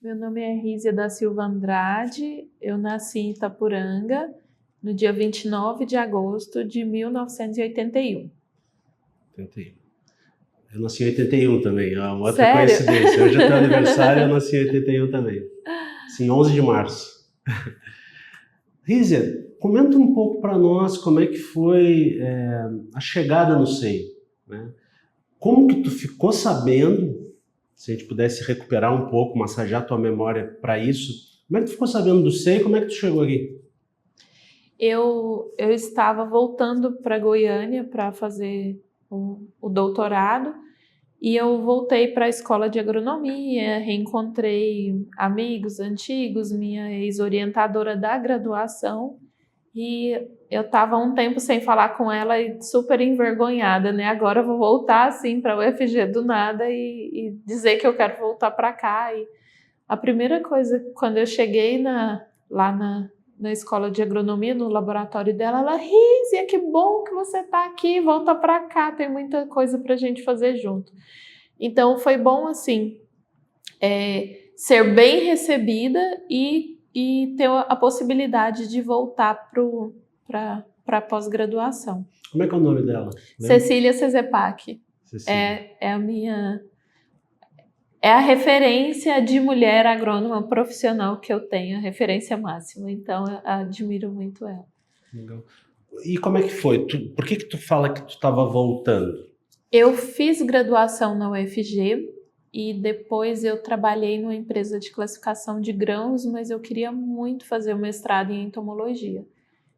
Meu nome é Rízia da Silva Andrade, eu nasci em Itapuranga no dia 29 de agosto de 1981. 81. Eu nasci em 81 também, é uma outra Sério? coincidência. Hoje é teu aniversário, eu nasci em 81 também. Sim, 11 de março. Rízia, comenta um pouco para nós como é que foi a chegada no SEI, né? Como que tu ficou sabendo, se a gente pudesse recuperar um pouco, massagear tua memória para isso, como é que tu ficou sabendo do SEI e como é que tu chegou aqui? Eu estava voltando para Goiânia para fazer o doutorado e eu voltei para a escola de agronomia, reencontrei amigos antigos, minha ex-orientadora da graduação. E eu estava um tempo sem falar com ela e super envergonhada, né? Agora eu vou voltar assim para a UFG do nada e dizer que eu quero voltar para cá. E a primeira coisa, quando eu cheguei lá na escola de agronomia, no laboratório dela, ela, Rízia, que bom que você está aqui, volta para cá, tem muita coisa para a gente fazer junto. Então foi bom assim, ser bem recebida e ter a possibilidade de voltar para a pós-graduação. Como é que é o nome dela? Lembra? Cecília Cezepac Cecília. é a referência de mulher agrônoma profissional que eu tenho, a referência máxima. Então eu admiro muito ela. Legal. E como é que foi? Por que tu fala que tu estava voltando? Eu fiz graduação na UFG e depois eu trabalhei numa empresa de classificação de grãos, mas eu queria muito fazer o mestrado em entomologia.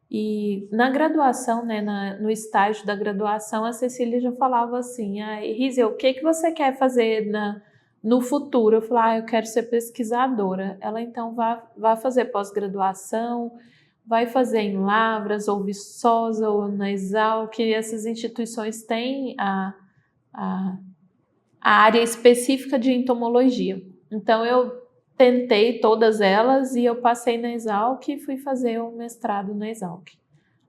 E na graduação, né, no estágio da graduação, a Cecília já falava assim, Rízia, o que você quer fazer no futuro? Eu falei, eu quero ser pesquisadora. Ela, então, vai fazer pós-graduação, vai fazer em Lavras, ou Viçosa, ou na Exalc, que essas instituições têm a área específica de entomologia. Então, eu tentei todas elas e eu passei na Exalc e fui fazer o mestrado na Exalc.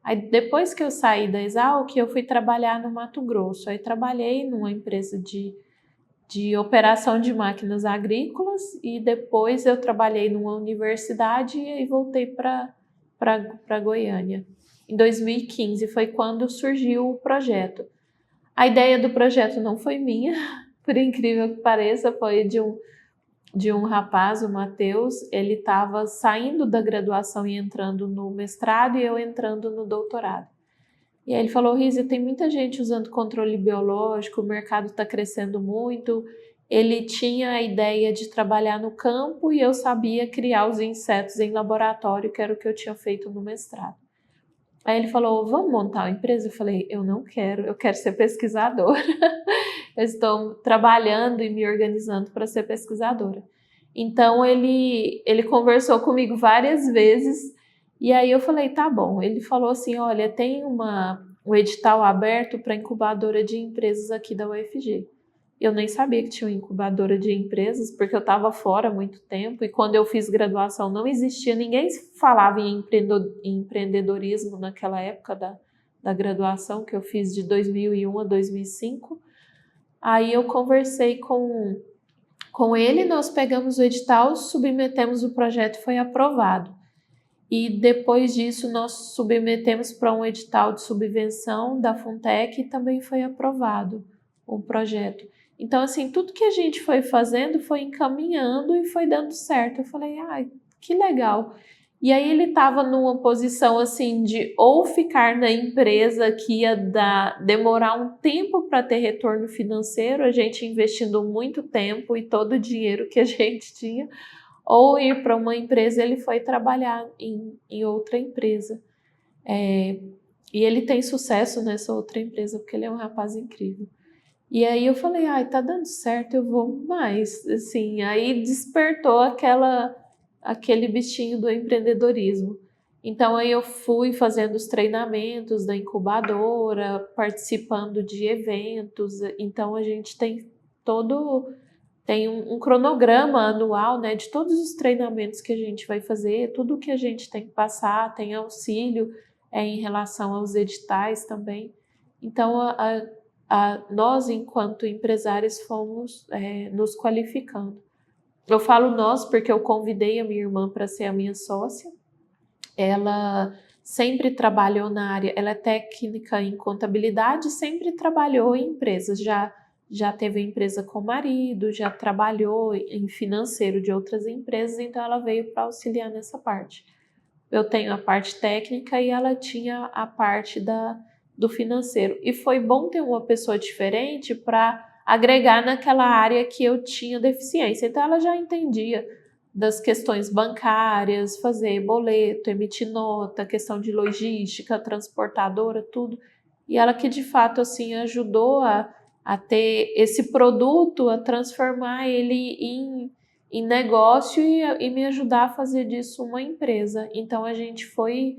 Aí, depois que eu saí da Exalc, eu fui trabalhar no Mato Grosso. Aí, trabalhei numa empresa de operação de máquinas agrícolas e depois eu trabalhei numa universidade e voltei para Goiânia. Em 2015 foi quando surgiu o projeto. A ideia do projeto não foi minha, por incrível que pareça, foi de um rapaz, o Matheus. Ele estava saindo da graduação e entrando no mestrado e eu entrando no doutorado. E aí ele falou, Rízia, tem muita gente usando controle biológico, o mercado está crescendo muito. Ele tinha a ideia de trabalhar no campo e eu sabia criar os insetos em laboratório, que era o que eu tinha feito no mestrado. Aí ele falou, vamos montar uma empresa? Eu falei, eu não quero, eu quero ser pesquisadora. Eu estou trabalhando e me organizando para ser pesquisadora. Então ele conversou comigo várias vezes e aí eu falei, tá bom. Ele falou assim, olha, tem um edital aberto para incubadora de empresas aqui da UFG. Eu nem sabia que tinha uma incubadora de empresas, porque eu estava fora há muito tempo, e quando eu fiz graduação não existia, ninguém falava em empreendedorismo naquela época da graduação, que eu fiz de 2001 a 2005. Aí eu conversei com ele, nós pegamos o edital, submetemos o projeto, foi aprovado. E depois disso nós submetemos para um edital de subvenção da Funtech e também foi aprovado o projeto. Então, assim, tudo que a gente foi fazendo foi encaminhando e foi dando certo. Eu falei, que legal. E aí ele estava numa posição assim de ou ficar na empresa que ia demorar um tempo para ter retorno financeiro, a gente investindo muito tempo e todo o dinheiro que a gente tinha, ou ir para uma empresa. Ele foi trabalhar em outra empresa. E ele tem sucesso nessa outra empresa porque ele é um rapaz incrível. E aí eu falei, tá dando certo, eu vou mais, assim, aí despertou aquele bichinho do empreendedorismo. Então aí eu fui fazendo os treinamentos da incubadora, participando de eventos. Então a gente tem um cronograma anual, né, de todos os treinamentos que a gente vai fazer, tudo que a gente tem que passar, tem auxílio em relação aos editais também. Então nós, enquanto empresários, fomos nos qualificando. Eu falo nós porque eu convidei a minha irmã para ser a minha sócia. Ela sempre trabalhou na área, ela é técnica em contabilidade, sempre trabalhou em empresas, já teve empresa com o marido, já trabalhou em financeiro de outras empresas, então ela veio para auxiliar nessa parte. Eu tenho a parte técnica e ela tinha a parte do financeiro. E foi bom ter uma pessoa diferente para agregar naquela área que eu tinha deficiência. Então ela já entendia das questões bancárias, fazer boleto, emitir nota, questão de logística, transportadora, tudo. E ela que de fato assim ajudou a ter esse produto, a transformar ele em negócio e me ajudar a fazer disso uma empresa. Então a gente foi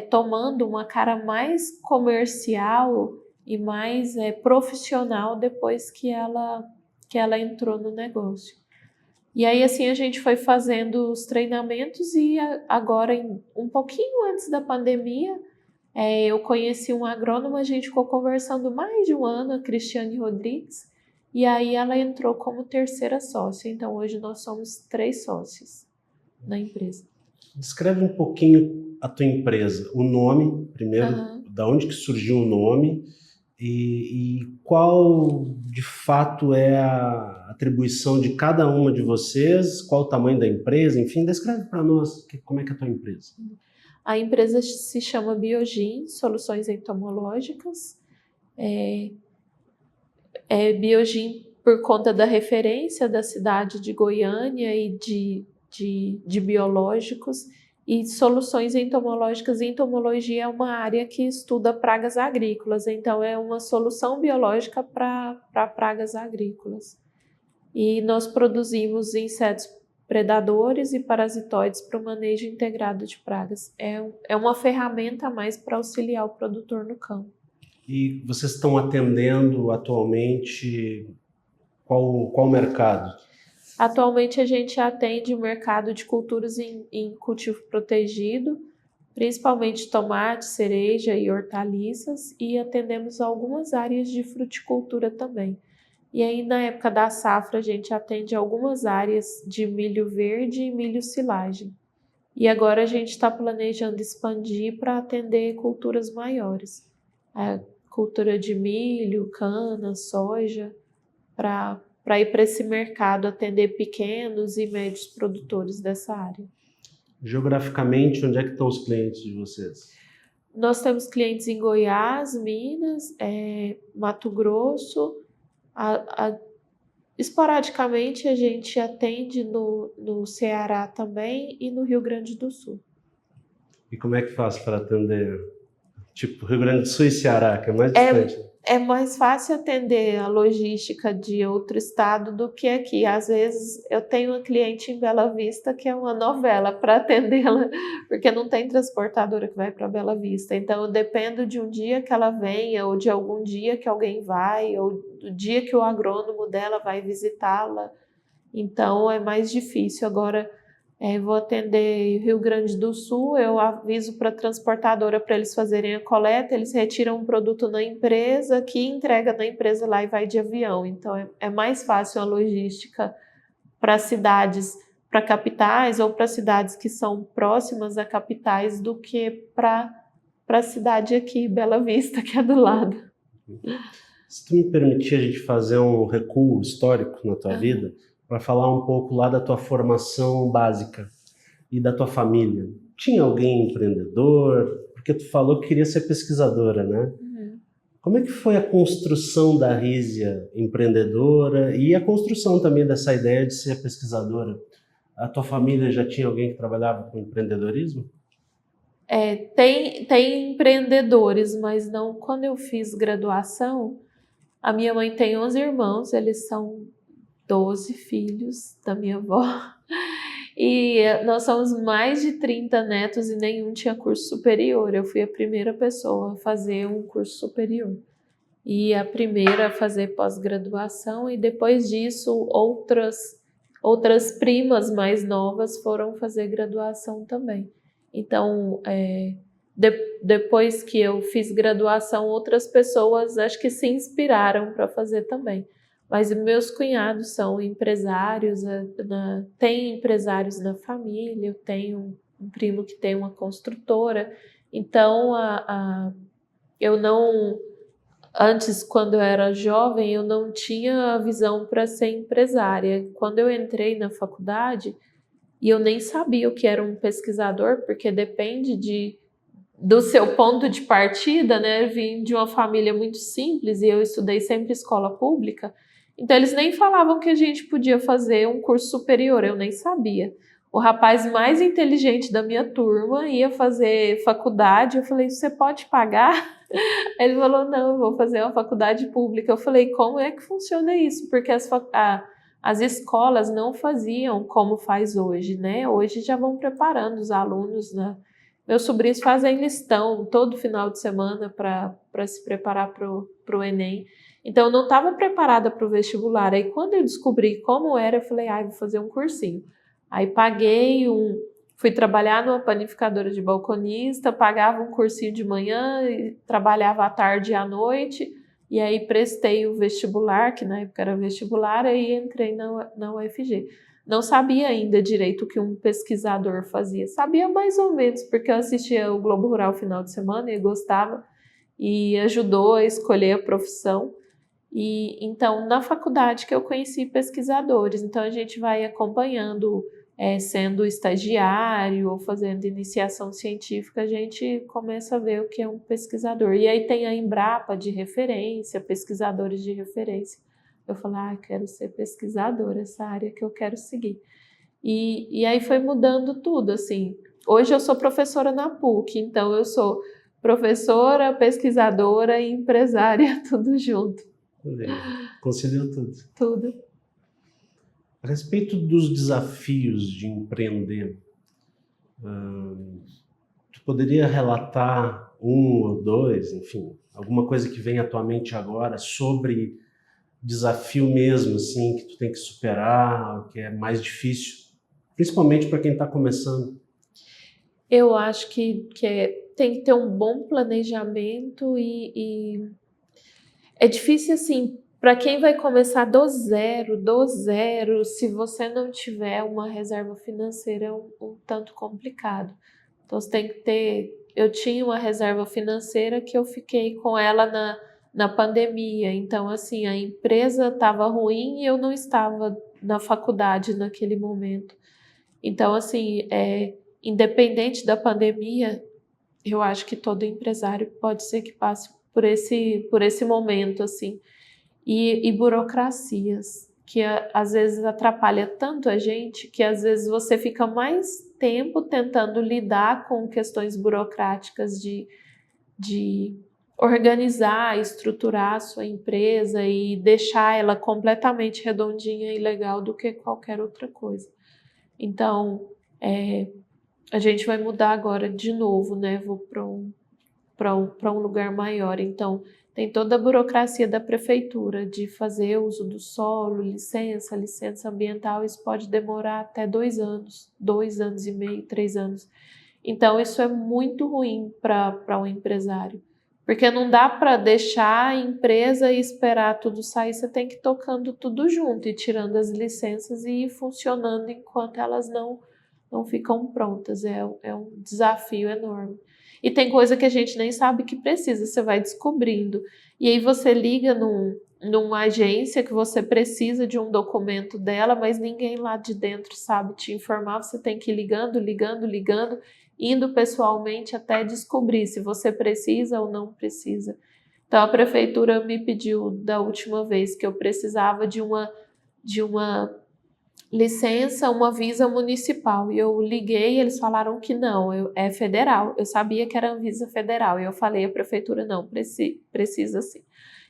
tomando uma cara mais comercial e mais profissional depois que ela entrou no negócio. E aí assim a gente foi fazendo os treinamentos e agora, um pouquinho antes da pandemia, eu conheci um agrônomo, a gente ficou conversando mais de um ano, a Cristiane Rodrigues, e aí ela entrou como terceira sócia. Então hoje nós somos 3 sócios na empresa. Descreve um pouquinho a tua empresa, o nome, primeiro, da onde que surgiu o nome e qual de fato é a atribuição de cada uma de vocês, qual o tamanho da empresa, enfim, descreve para nós como é que é a tua empresa. A empresa se chama Biogin, Soluções Entomológicas. Biogin por conta da referência da cidade de Goiânia e de biológicos, e soluções entomológicas. Entomologia é uma área que estuda pragas agrícolas, então é uma solução biológica para pragas agrícolas. E nós produzimos insetos predadores e parasitoides para o manejo integrado de pragas. É uma ferramenta a mais para auxiliar o produtor no campo. E vocês estão atendendo atualmente qual mercado? Atualmente a gente atende o mercado de culturas em cultivo protegido, principalmente tomate, cereja e hortaliças, e atendemos algumas áreas de fruticultura também. E aí na época da safra a gente atende algumas áreas de milho verde e milho silagem. E agora a gente está planejando expandir para atender culturas maiores. A cultura de milho, cana, soja, para ir para esse mercado, atender pequenos e médios produtores dessa área. Geograficamente, onde é que estão os clientes de vocês? Nós temos clientes em Goiás, Minas, Mato Grosso. Esporadicamente a gente atende no Ceará também e no Rio Grande do Sul. E como é que faz para atender? Tipo, Rio Grande do Sul e Ceará, que é mais distante. É mais fácil atender a logística de outro estado do que aqui. Às vezes eu tenho uma cliente em Bela Vista que é uma novela para atendê-la, porque não tem transportadora que vai para Bela Vista. Então eu dependo de um dia que ela venha, ou de algum dia que alguém vai, ou do dia que o agrônomo dela vai visitá-la. Então é mais difícil. Agora vou atender Rio Grande do Sul, eu aviso para a transportadora para eles fazerem a coleta, eles retiram o produto na empresa, que entrega na empresa lá e vai de avião. Então é mais fácil a logística para cidades, para capitais ou para cidades que são próximas a capitais do que para a cidade aqui, Bela Vista, que é do lado. Se tu me permitir a gente fazer um recuo histórico na tua vida, para falar um pouco lá da tua formação básica e da tua família. Tinha alguém empreendedor? Porque tu falou que queria ser pesquisadora, né? Como é que foi a construção da Rízia empreendedora e a construção também dessa ideia de ser pesquisadora? A tua família já tinha alguém que trabalhava com empreendedorismo? Tem empreendedores, mas não. Quando eu fiz graduação, a minha mãe tem 11 irmãos, eles são 12 filhos da minha avó, e nós somos mais de 30 netos e nenhum tinha curso superior. Eu fui a primeira pessoa a fazer um curso superior e a primeira a fazer pós-graduação, e depois disso outras primas mais novas foram fazer graduação também. Então, depois que eu fiz graduação, outras pessoas acho que se inspiraram para fazer também. Mas meus cunhados são empresários, tem empresários na família, eu tenho um primo que tem uma construtora, então eu não, antes quando eu era jovem, eu não tinha visão para ser empresária. Quando eu entrei na faculdade, e eu nem sabia o que era um pesquisador, porque depende do seu ponto de partida, né? Eu vim de uma família muito simples e eu estudei sempre escola pública, então eles nem falavam que a gente podia fazer um curso superior, eu nem sabia. O rapaz mais inteligente da minha turma ia fazer faculdade, eu falei, você pode pagar? Ele falou, não, eu vou fazer uma faculdade pública. Eu falei, como é que funciona isso? Porque as escolas não faziam como faz hoje, né? Hoje já vão preparando os alunos, né? Meus sobrinhos fazem listão todo final de semana para se preparar para o Enem. Então, eu não estava preparada para o vestibular. Aí, quando eu descobri como era, eu falei, vou fazer um cursinho. Aí, fui trabalhar numa panificadora de balconista, pagava um cursinho de manhã, e trabalhava à tarde e à noite, e aí prestei o vestibular, que na época era vestibular, e entrei na UFG. Não sabia ainda direito o que um pesquisador fazia. Sabia mais ou menos, porque eu assistia o Globo Rural final de semana e gostava, e ajudou a escolher a profissão. E então, na faculdade que eu conheci pesquisadores, então a gente vai acompanhando, sendo estagiário ou fazendo iniciação científica, a gente começa a ver o que é um pesquisador. E aí tem a Embrapa de referência, pesquisadores de referência. Eu falei, quero ser pesquisadora, essa área que eu quero seguir. E aí foi mudando tudo, assim. Hoje eu sou professora na PUC, então eu sou professora, pesquisadora e empresária, tudo junto. Conciliou tudo. Tudo. A respeito dos desafios de empreender, tu poderia relatar um ou dois, enfim, alguma coisa que vem à tua mente agora sobre desafio mesmo, assim, que tu tem que superar, que é mais difícil, principalmente para quem está começando? Eu acho que tem que ter um bom planejamento e é difícil, assim, para quem vai começar do zero, se você não tiver uma reserva financeira, é um tanto complicado. Então, você tem que ter... Eu tinha uma reserva financeira que eu fiquei com ela na pandemia. Então, assim, a empresa estava ruim e eu não estava na faculdade naquele momento. Então, assim, independente da pandemia, eu acho que todo empresário pode ser que passe por esse momento, assim. E burocracias, que às vezes atrapalha tanto a gente, que às vezes você fica mais tempo tentando lidar com questões burocráticas de organizar, estruturar a sua empresa e deixar ela completamente redondinha e legal do que qualquer outra coisa. Então, a gente vai mudar agora de novo, né? Vou para um lugar maior. Então, tem toda a burocracia da prefeitura de fazer uso do solo, licença ambiental. Isso pode demorar até 2 anos, 2 anos e meio, 3 anos. Então, isso é muito ruim para um empresário, porque não dá para deixar a empresa e esperar tudo sair. Você tem que ir tocando tudo junto e tirando as licenças e ir funcionando enquanto elas não ficam prontas. É um desafio enorme. E tem coisa que a gente nem sabe que precisa, você vai descobrindo. E aí você liga numa agência que você precisa de um documento dela, mas ninguém lá de dentro sabe te informar, você tem que ir ligando, indo pessoalmente até descobrir se você precisa ou não precisa. Então a prefeitura me pediu da última vez que eu precisava de uma licença, uma Anvisa municipal, e eu liguei e eles falaram que não, é federal. Eu sabia que era Anvisa federal e eu falei à prefeitura, não, precisa sim.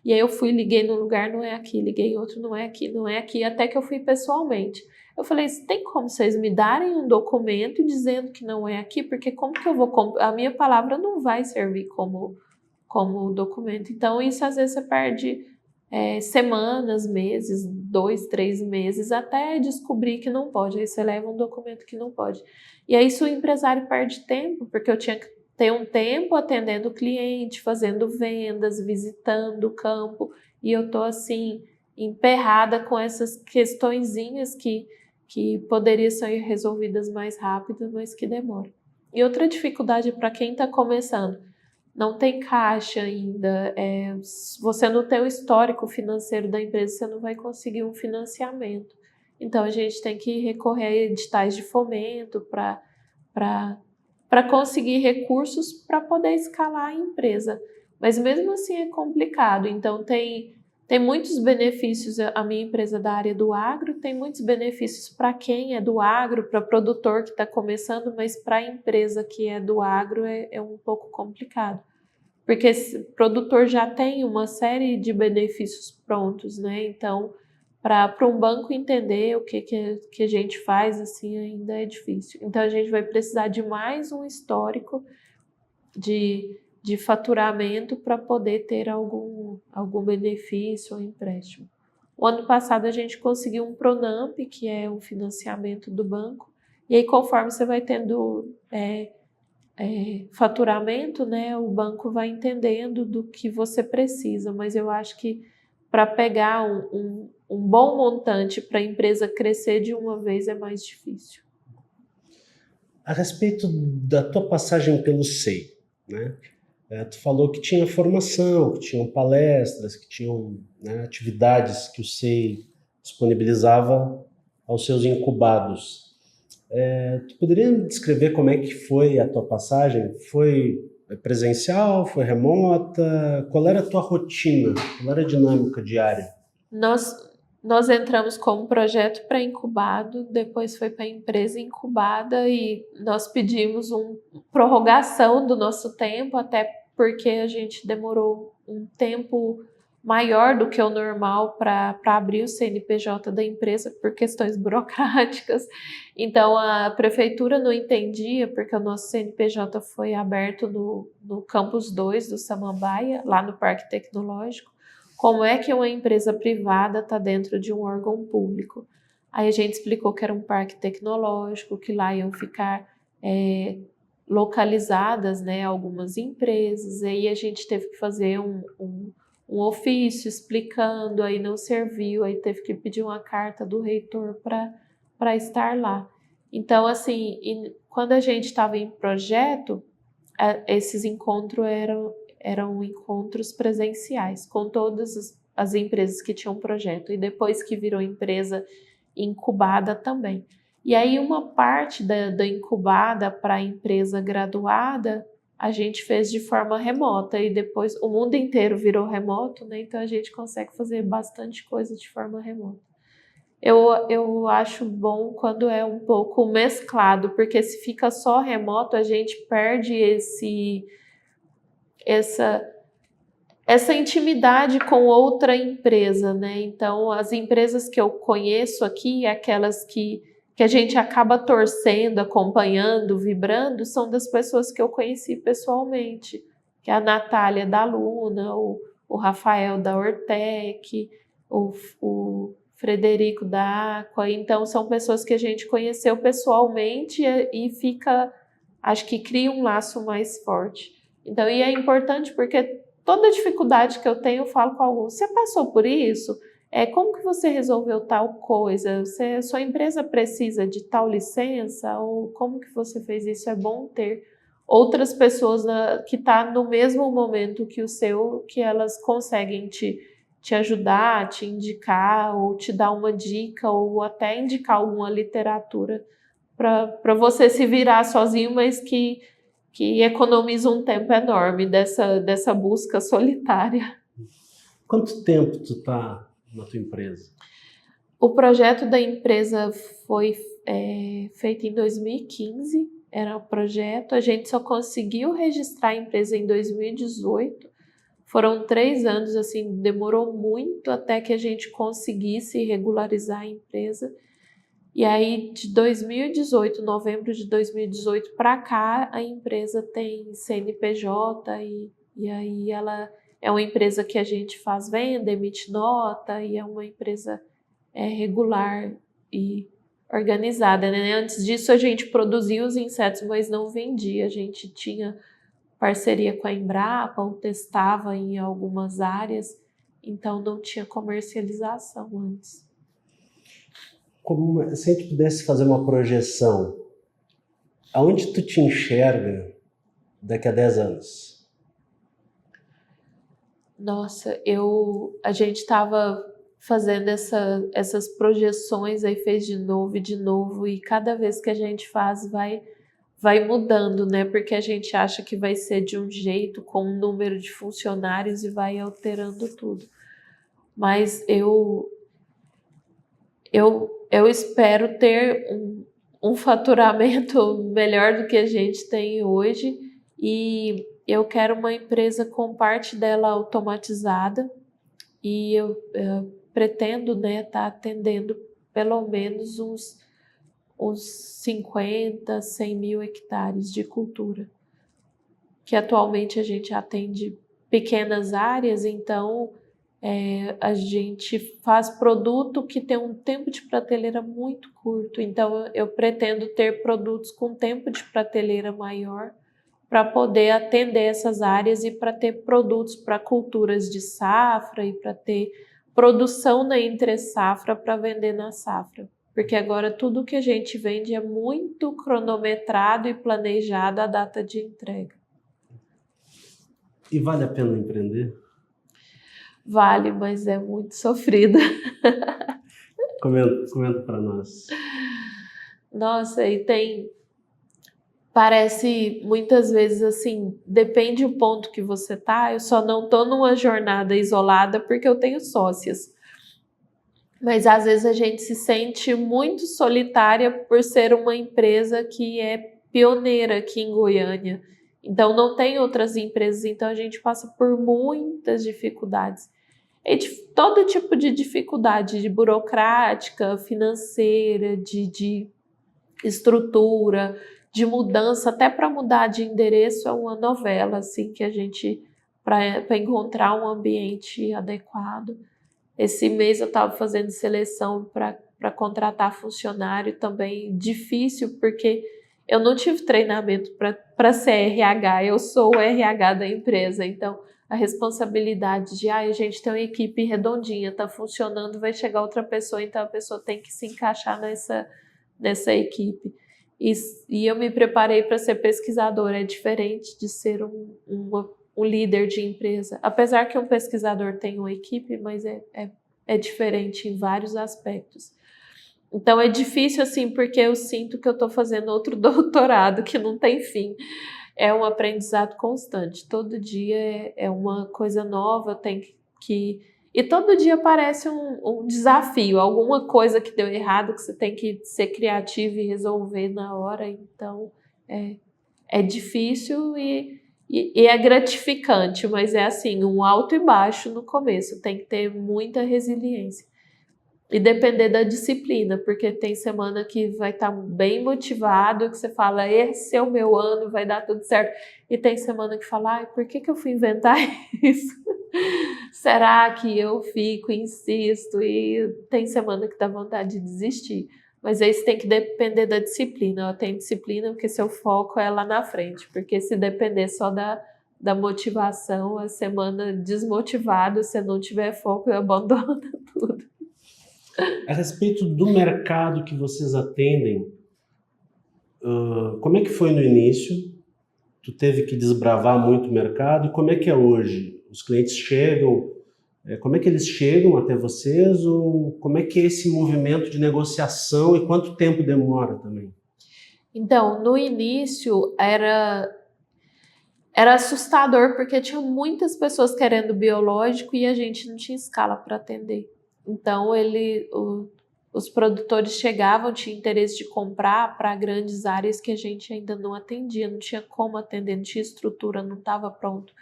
E aí eu liguei num lugar, não é aqui, liguei em outro, não é aqui, até que eu fui pessoalmente. Eu falei, tem como vocês me darem um documento dizendo que não é aqui? Porque como que eu vou... A minha palavra não vai servir como documento. Então isso às vezes você perde semanas, meses, 2, 3 meses, até descobrir que não pode. Aí você leva um documento que não pode. E aí o empresário perde tempo, porque eu tinha que ter um tempo atendendo o cliente, fazendo vendas, visitando o campo, e eu tô assim, emperrada com essas questõezinhas que poderiam ser resolvidas mais rápido, mas que demoram. E outra dificuldade para quem está começando, não tem caixa ainda, você não tem o histórico financeiro da empresa, você não vai conseguir um financiamento. Então a gente tem que recorrer a editais de fomento para conseguir recursos para poder escalar a empresa. Mas mesmo assim é complicado, então tem muitos benefícios. A minha empresa da área do agro tem muitos benefícios para quem é do agro, para produtor que está começando, mas para a empresa que é do agro é um pouco complicado. Porque esse produtor já tem uma série de benefícios prontos, né? Então, para um banco entender o que a gente faz, assim, ainda é difícil. Então, a gente vai precisar de mais um histórico de faturamento para poder ter algum benefício ou empréstimo. O ano passado a gente conseguiu um Pronamp, que é um financiamento do banco, e aí conforme você vai tendo faturamento, né, o banco vai entendendo do que você precisa, mas eu acho que para pegar um bom montante para a empresa crescer de uma vez é mais difícil. A respeito da tua passagem pelo SEI, né? Tu falou que tinha formação, que tinham palestras, que tinham, né, atividades que o SEI disponibilizava aos seus incubados. Tu poderia me descrever como é que foi a tua passagem? Foi presencial? Foi remota? Qual era a tua rotina? Qual era a dinâmica diária? Nós entramos como projeto pré-incubado, depois foi para a empresa incubada e nós pedimos uma prorrogação do nosso tempo, até porque a gente demorou um tempo maior do que o normal para abrir o CNPJ da empresa por questões burocráticas. Então a prefeitura não entendia, porque o nosso CNPJ foi aberto no Campus 2 do Samambaia, lá no Parque Tecnológico. Como é que uma empresa privada está dentro de um órgão público? Aí a gente explicou que era um parque tecnológico, que lá iam ficar localizadas, né, algumas empresas, e aí a gente teve que fazer um ofício explicando, aí não serviu, aí teve que pedir uma carta do reitor para estar lá. Então, assim, quando a gente estava em projeto, esses encontros eram encontros presenciais com todas as empresas que tinham projeto, e depois que virou empresa incubada também. E aí uma parte da incubada para a empresa graduada, a gente fez de forma remota, e depois o mundo inteiro virou remoto, né? Então a gente consegue fazer bastante coisa de forma remota. Eu acho bom quando é um pouco mesclado, porque se fica só remoto, a gente perde essa intimidade com outra empresa, né? Então, as empresas que eu conheço aqui, aquelas que a gente acaba torcendo, acompanhando, vibrando, são das pessoas que eu conheci pessoalmente, que é a Natália da Luna, o Rafael da Ortec, o Frederico da Aqua. Então, são pessoas que a gente conheceu pessoalmente e fica, acho que cria um laço mais forte. Então, e é importante porque toda dificuldade que eu tenho, eu falo com algum. Você passou por isso? Como que você resolveu tal coisa? Sua empresa precisa de tal licença? Ou como que você fez isso? É bom ter outras pessoas que estão no mesmo momento que o seu, que elas conseguem te ajudar, te indicar, ou te dar uma dica, ou até indicar alguma literatura para você se virar sozinho, mas que economiza um tempo enorme dessa busca solitária. Quanto tempo tu tá na tua empresa? O projeto da empresa foi feito em 2015, era o projeto. A gente só conseguiu registrar a empresa em 2018. Foram 3 anos, assim, demorou muito até que a gente conseguisse regularizar a empresa. E aí, de 2018, novembro de 2018 para cá, a empresa tem CNPJ e aí ela é uma empresa que a gente faz venda, emite nota, e é uma empresa regular e organizada, né? Antes disso, a gente produzia os insetos, mas não vendia. A gente tinha parceria com a Embrapa, ou testava em algumas áreas, então não tinha comercialização antes. Se a gente pudesse fazer uma projeção, aonde tu te enxerga daqui a 10 anos? Nossa, a gente estava fazendo essas projeções, aí fez de novo, e cada vez que a gente faz vai mudando, né? Porque a gente acha que vai ser de um jeito, com um número de funcionários e vai alterando tudo. Mas eu espero ter um faturamento melhor do que a gente tem hoje, e eu quero uma empresa com parte dela automatizada, e eu pretendo, né, estar atendendo pelo menos uns 50, 100 mil hectares de cultura, que atualmente a gente atende pequenas áreas, então a gente faz produto que tem um tempo de prateleira muito curto, então eu pretendo ter produtos com tempo de prateleira maior para poder atender essas áreas e para ter produtos para culturas de safra e para ter produção na entre safra para vender na safra. Porque agora tudo que a gente vende é muito cronometrado e planejado a data de entrega. E vale a pena empreender? Vale, mas é muito sofrida. Comenta para nós. Nossa, e parece muitas vezes assim, depende do ponto que você tá, eu só não tô numa jornada isolada porque eu tenho sócias. Mas às vezes a gente se sente muito solitária por ser uma empresa que é pioneira aqui em Goiânia. Então não tem outras empresas, então a gente passa por muitas dificuldades. E de todo tipo de dificuldade, de burocrática, financeira, de estrutura, de mudança, até para mudar de endereço é uma novela, assim, que a gente, para encontrar um ambiente adequado. Esse mês eu estava fazendo seleção para contratar funcionário, também difícil, porque eu não tive treinamento para ser RH, eu sou o RH da empresa, então a responsabilidade de a gente tem uma equipe redondinha, está funcionando, vai chegar outra pessoa, então a pessoa tem que se encaixar nessa equipe. E eu me preparei para ser pesquisadora, é diferente de ser um líder de empresa. Apesar que um pesquisador tem uma equipe, mas é diferente em vários aspectos. Então é difícil assim, porque eu sinto que eu estou fazendo outro doutorado que não tem fim. É um aprendizado constante. Todo dia é uma coisa nova, tem que... E todo dia parece um desafio, alguma coisa que deu errado, que você tem que ser criativo e resolver na hora. Então é difícil e é gratificante, mas é assim, um alto e baixo no começo. Tem que ter muita resiliência. E depender da disciplina, porque tem semana que vai estar bem motivado, que você fala, esse é o meu ano, vai dar tudo certo. E tem semana que fala, ai, por que eu fui inventar isso? Será que eu fico, insisto? E tem semana que dá vontade de desistir. Mas aí você tem que depender da disciplina. Tem disciplina porque seu foco é lá na frente. Porque se depender só da motivação, a semana desmotivada, se não tiver foco, abandona tudo. A respeito do mercado que vocês atendem, como é que foi no início? Tu teve que desbravar muito o mercado, e como é que é hoje? Os clientes chegam, como é que eles chegam até vocês, ou como é que é esse movimento de negociação e quanto tempo demora também? Então, no início era assustador, porque tinha muitas pessoas querendo biológico e a gente não tinha escala para atender. Então, os produtores chegavam, tinham interesse de comprar para grandes áreas que a gente ainda não atendia, não tinha como atender, não tinha estrutura, não estava pronto.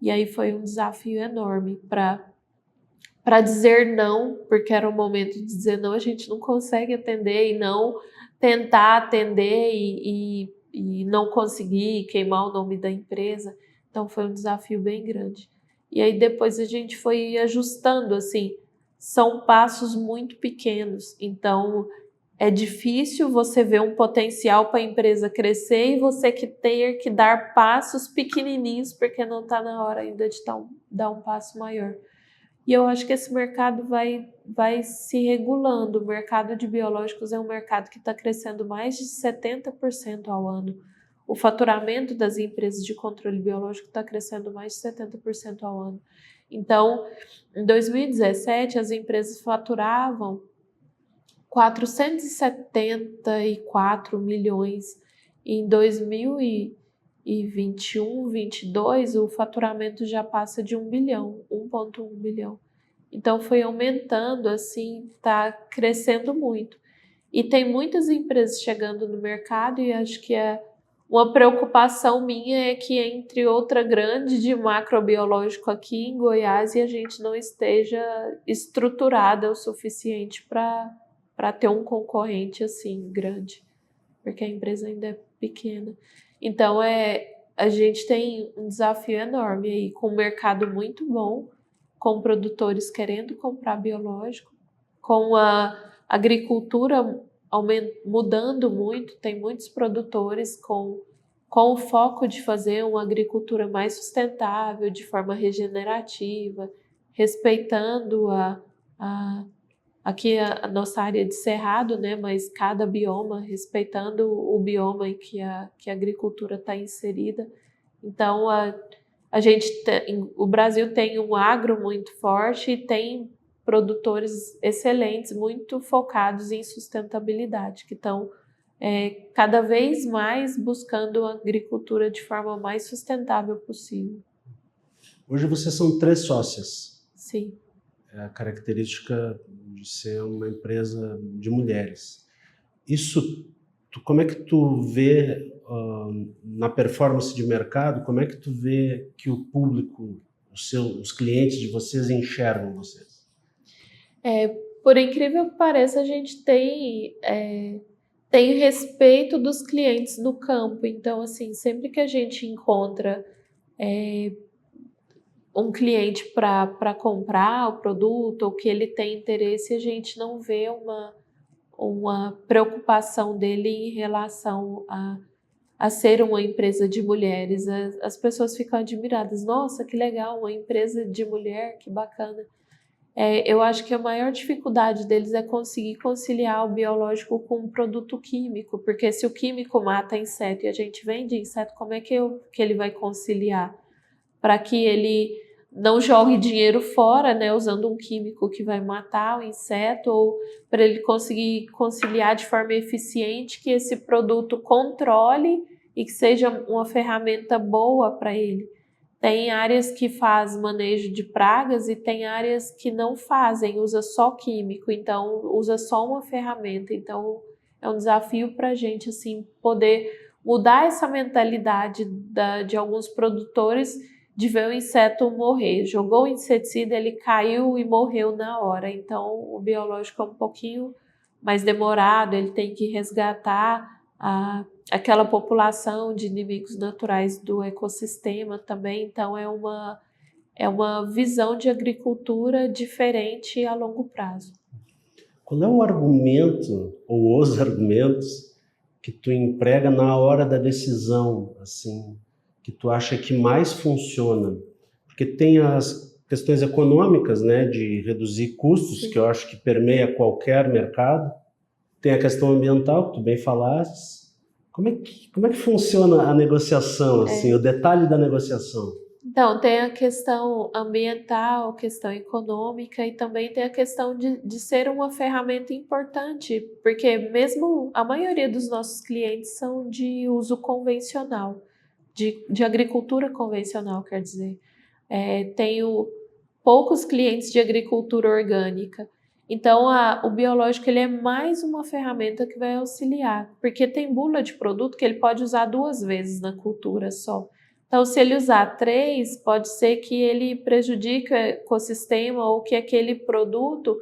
E aí foi um desafio enorme para dizer não, porque era o momento de dizer não, a gente não consegue atender, e não tentar atender e não conseguir, queimar o nome da empresa. Então foi um desafio bem grande. E aí depois a gente foi ajustando, assim, são passos muito pequenos, então é difícil você ver um potencial para a empresa crescer e você que ter que dar passos pequenininhos porque não está na hora ainda de dar um passo maior. E eu acho que esse mercado vai se regulando. O mercado de biológicos é um mercado que está crescendo mais de 70% ao ano. O faturamento das empresas de controle biológico está crescendo mais de 70% ao ano. Então, em 2017, as empresas faturavam 474 milhões. Em 2021, 22, o faturamento já passa de 1 bilhão, 1,1 bilhão. Então foi aumentando, assim, está crescendo muito. E tem muitas empresas chegando no mercado e acho que uma preocupação minha é que entre outra grande de macrobiológico aqui em Goiás e a gente não esteja estruturada o suficiente para ter um concorrente assim grande, porque a empresa ainda é pequena. Então a gente tem um desafio enorme aí, com um mercado muito bom, com produtores querendo comprar biológico, com a agricultura mudando muito, tem muitos produtores com o foco de fazer uma agricultura mais sustentável, de forma regenerativa, respeitando aqui a nossa área de cerrado, né? Mas cada bioma, respeitando o bioma em que a agricultura está inserida. Então, o Brasil tem um agro muito forte e tem produtores excelentes, muito focados em sustentabilidade, que estão cada vez mais buscando a agricultura de forma mais sustentável possível. Hoje vocês são 3 sócias. Sim. É a característica de ser uma empresa de mulheres. Isso, como é que tu vê na performance de mercado, como é que tu vê que o público, os clientes de vocês enxergam vocês? Por incrível que pareça, a gente tem respeito dos clientes no campo. Então, assim, sempre que a gente encontra um cliente para comprar o produto ou que ele tem interesse, a gente não vê uma preocupação dele em relação a ser uma empresa de mulheres. As pessoas ficam admiradas. Nossa, que legal, uma empresa de mulher, que bacana. Eu acho que a maior dificuldade deles é conseguir conciliar o biológico com um produto químico, porque se o químico mata inseto e a gente vende inseto, como é que ele vai conciliar? Para que ele não jogue dinheiro fora, né, usando um químico que vai matar o inseto, ou para ele conseguir conciliar de forma eficiente que esse produto controle e que seja uma ferramenta boa para ele. Tem áreas que faz manejo de pragas e tem áreas que não fazem, usa só químico, então usa só uma ferramenta. Então é um desafio para a gente assim, poder mudar essa mentalidade de alguns produtores de ver o inseto morrer. Jogou o inseticida, ele caiu e morreu na hora. Então o biológico é um pouquinho mais demorado, ele tem que resgatar aquela população de inimigos naturais do ecossistema também. Então é uma visão de agricultura diferente a longo prazo. Qual é o argumento ou os argumentos que tu emprega na hora da decisão, assim, que tu acha que mais funciona? Porque tem as questões econômicas, né, de reduzir custos, sim, que eu acho que permeia qualquer mercado. Tem a questão ambiental, que tu bem falaste. Como é que funciona a negociação, assim, o detalhe da negociação? Então, tem a questão ambiental, a questão econômica e também tem a questão de ser uma ferramenta importante, porque mesmo a maioria dos nossos clientes são de uso convencional, de agricultura convencional, quer dizer. Tenho poucos clientes de agricultura orgânica. Então, o biológico ele é mais uma ferramenta que vai auxiliar, porque tem bula de produto que ele pode usar 2 vezes na cultura só. Então, se ele usar 3, pode ser que ele prejudique o ecossistema ou que aquele produto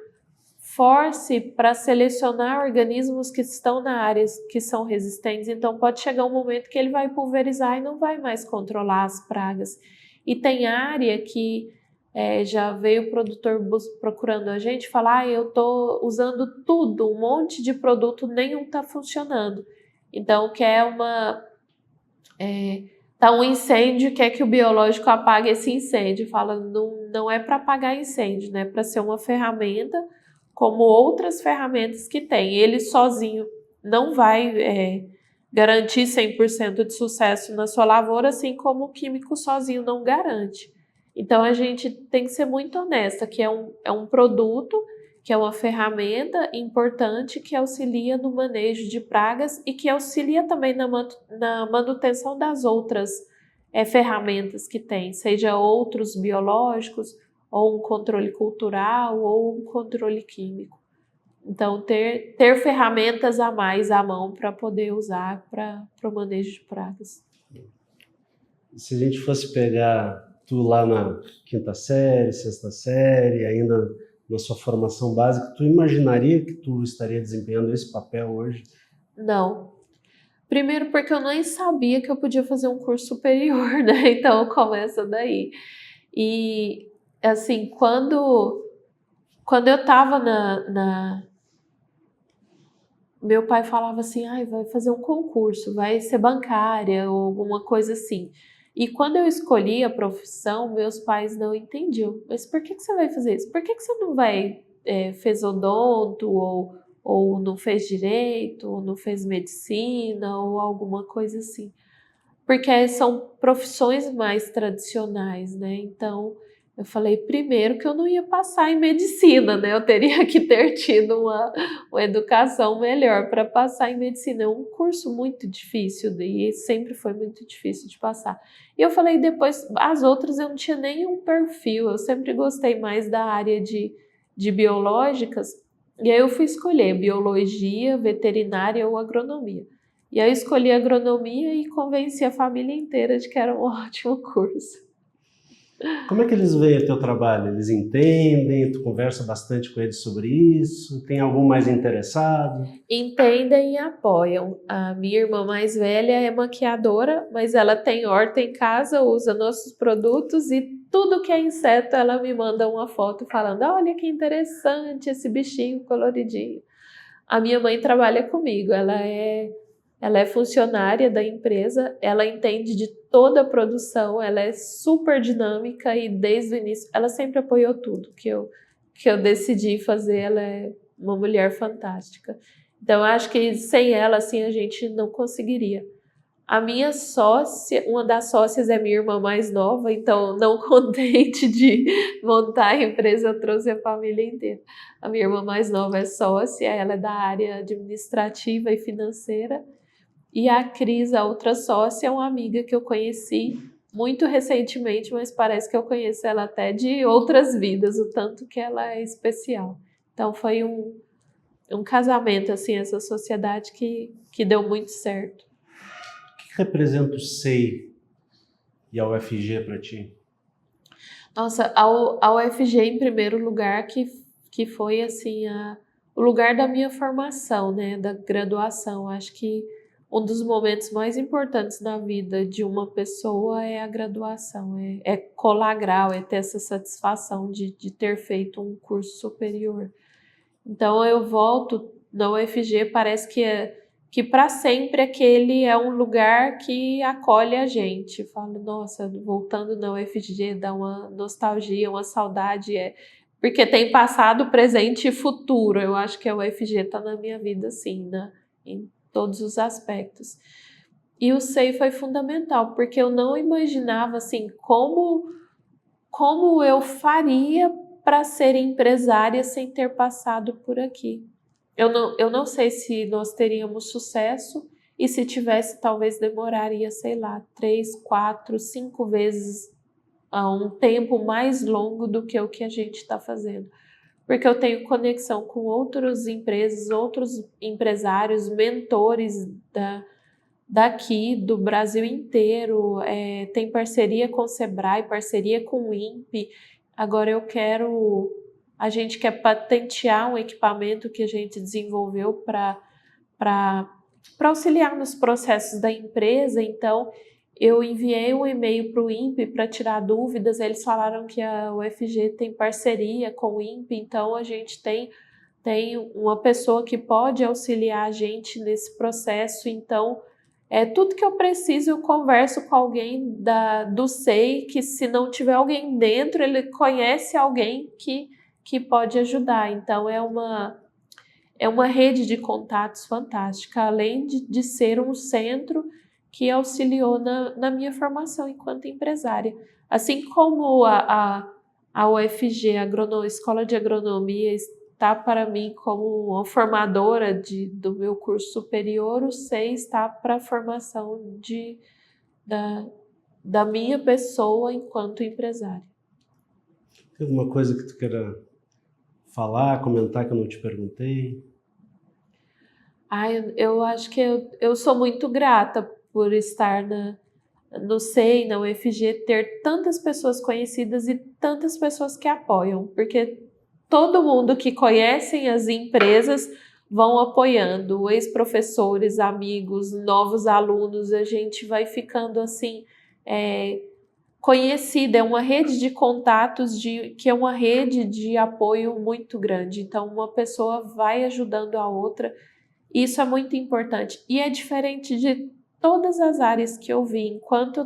force para selecionar organismos que estão na área que são resistentes. Então, pode chegar um momento que ele vai pulverizar e não vai mais controlar as pragas. E tem área que já veio o produtor procurando a gente falar: eu estou usando tudo, um monte de produto, nenhum está funcionando. Então, quer Tá um incêndio, quer que o biológico apague esse incêndio. Fala, não é para apagar incêndio, né? É para ser uma ferramenta como outras ferramentas que tem. Ele sozinho não vai garantir 100% de sucesso na sua lavoura, assim como o químico sozinho não garante. Então a gente tem que ser muito honesta, que é um produto, que é uma ferramenta importante que auxilia no manejo de pragas e que auxilia também na manutenção das outras ferramentas que tem, seja outros biológicos, ou um controle cultural, ou um controle químico. Então, ter ferramentas a mais à mão para poder usar para o manejo de pragas. Se a gente fosse pegar tu lá na quinta série, sexta série, ainda na sua formação básica, tu imaginaria que tu estaria desempenhando esse papel hoje? Não. Primeiro porque eu nem sabia que eu podia fazer um curso superior, né? Então começa daí. E assim, quando eu estava meu pai falava assim, vai fazer um concurso, vai ser bancária ou alguma coisa assim. E quando eu escolhi a profissão, meus pais não entendiam. Mas por que você vai fazer isso? Por que você não fez odonto ou não fez direito, ou não fez medicina ou alguma coisa assim? Porque são profissões mais tradicionais, né? Então, eu falei primeiro que eu não ia passar em medicina, né? Eu teria que ter tido uma educação melhor para passar em medicina. É um curso muito difícil e sempre foi muito difícil de passar. E eu falei depois, as outras eu não tinha nenhum perfil, eu sempre gostei mais da área de biológicas. E aí eu fui escolher biologia, veterinária ou agronomia. E aí eu escolhi agronomia e convenci a família inteira de que era um ótimo curso. Como é que eles veem o teu trabalho? Eles entendem? Tu conversa bastante com eles sobre isso? Tem algum mais interessado? Entendem e apoiam. A minha irmã mais velha é maquiadora, mas ela tem horta em casa, usa nossos produtos e tudo que é inseto ela me manda uma foto falando: olha que interessante esse bichinho coloridinho. A minha mãe trabalha comigo, ela é funcionária da empresa, ela entende de toda a produção, ela é super dinâmica e desde o início ela sempre apoiou tudo que eu decidi fazer. Ela é uma mulher fantástica. Então eu acho que sem ela assim a gente não conseguiria. A minha sócia, uma das sócias é minha irmã mais nova, então não contente de montar a empresa, eu trouxe a família inteira. A minha irmã mais nova é sócia, ela é da área administrativa e financeira. E a Cris, a outra sócia, é uma amiga que eu conheci muito recentemente, mas parece que eu conheço ela até de outras vidas, o tanto que ela é especial. Então foi um casamento, assim, essa sociedade que deu muito certo. O que representa o SEI e a UFG para ti? Nossa, a UFG em primeiro lugar, que foi assim o lugar da minha formação, né, da graduação. Acho que um dos momentos mais importantes na vida de uma pessoa é a graduação, é colar grau, é ter essa satisfação de ter feito um curso superior. Então eu volto na UFG, parece que para sempre aquele é um lugar que acolhe a gente. Falo, nossa, voltando na UFG dá uma nostalgia, uma saudade, porque tem passado, presente e futuro. Eu acho que a UFG está na minha vida, sim, né? Em todos os aspectos. E o SEI foi fundamental, porque eu não imaginava assim como eu faria para ser empresária sem ter passado por aqui. Eu não sei se nós teríamos sucesso e se tivesse, talvez demoraria, sei lá, 3, 4, 5 vezes um tempo mais longo do que o que a gente está fazendo. Porque eu tenho conexão com outras empresas, outros empresários, mentores daqui, do Brasil inteiro, tem parceria com o Sebrae, parceria com o INPE. Agora a gente quer patentear um equipamento que a gente desenvolveu para auxiliar nos processos da empresa. Então, eu enviei um e-mail para o INPE para tirar dúvidas, eles falaram que a UFG tem parceria com o INPE, então a gente tem uma pessoa que pode auxiliar a gente nesse processo. Então, Tudo que eu preciso, eu converso com alguém do SEI, que se não tiver alguém dentro, ele conhece alguém que pode ajudar. Então, é uma rede de contatos fantástica, além de ser um centro que auxiliou na minha formação enquanto empresária. Assim como a UFG, Escola de Agronomia, está para mim como uma formadora do meu curso superior, o SEI está para a formação da minha pessoa enquanto empresária. Tem alguma coisa que tu queira falar, comentar que eu não te perguntei? Eu acho que eu sou muito grata por estar no SEI, na UFG, ter tantas pessoas conhecidas e tantas pessoas que apoiam, porque todo mundo que conhecem as empresas vão apoiando, ex-professores, amigos, novos alunos, a gente vai ficando assim, conhecida, é uma rede de contatos que é uma rede de apoio muito grande. Então, uma pessoa vai ajudando a outra. Isso é muito importante. E é diferente de todas as áreas que eu vi. Enquanto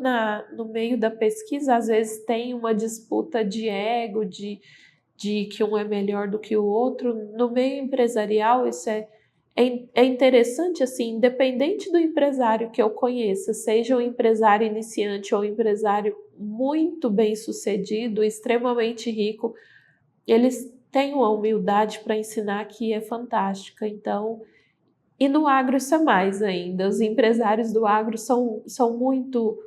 no meio da pesquisa, às vezes tem uma disputa de ego, de que um é melhor do que o outro. No meio empresarial, isso é interessante, assim, independente do empresário que eu conheça, seja um empresário iniciante ou um empresário muito bem sucedido, extremamente rico, eles têm uma humildade para ensinar que é fantástica. Então, e no agro isso é mais ainda. Os empresários do agro são muito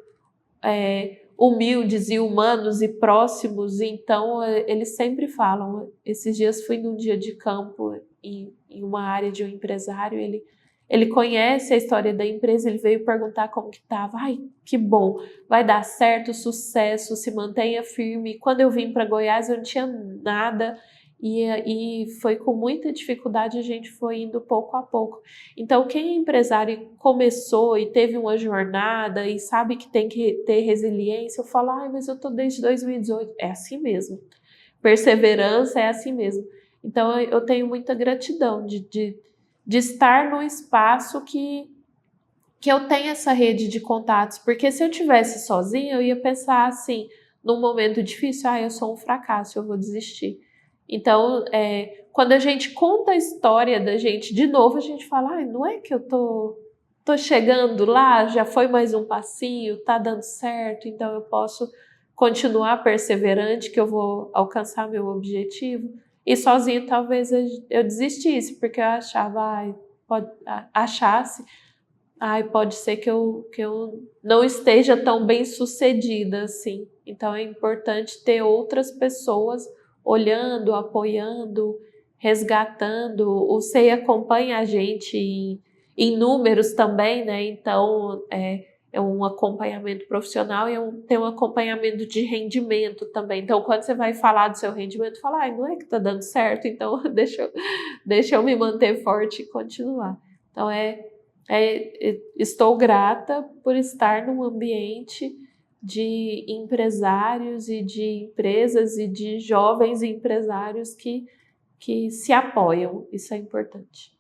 humildes e humanos e próximos, então eles sempre falam. Esses dias fui num dia de campo em uma área de um empresário, ele conhece a história da empresa, ele veio perguntar como que estava. Ai, que bom, vai dar certo, sucesso, se mantenha firme. Quando eu vim para Goiás eu não tinha nada, e foi com muita dificuldade, a gente foi indo pouco a pouco. Então, quem é empresário e começou e teve uma jornada e sabe que tem que ter resiliência, eu falo, mas eu estou desde 2018. É assim mesmo. Perseverança é assim mesmo. Então, eu tenho muita gratidão de estar num espaço que eu tenho essa rede de contatos, porque se eu tivesse sozinha, eu ia pensar assim, num momento difícil, eu sou um fracasso, eu vou desistir. Então, quando a gente conta a história da gente de novo, a gente fala, não é que eu tô chegando lá, já foi mais um passinho, tá dando certo, então eu posso continuar perseverante que eu vou alcançar meu objetivo. E sozinho talvez eu desistisse, porque eu achava, pode ser que eu não esteja tão bem sucedida assim. Então é importante ter outras pessoas olhando, apoiando, resgatando. O SEI acompanha a gente em números também, né? Então é um acompanhamento profissional e tem um acompanhamento de rendimento também. Então, quando você vai falar do seu rendimento, fala, não é que tá dando certo, então deixa eu me manter forte e continuar. Então, estou grata por estar num ambiente de empresários e de empresas e de jovens empresários que se apoiam. Isso é importante.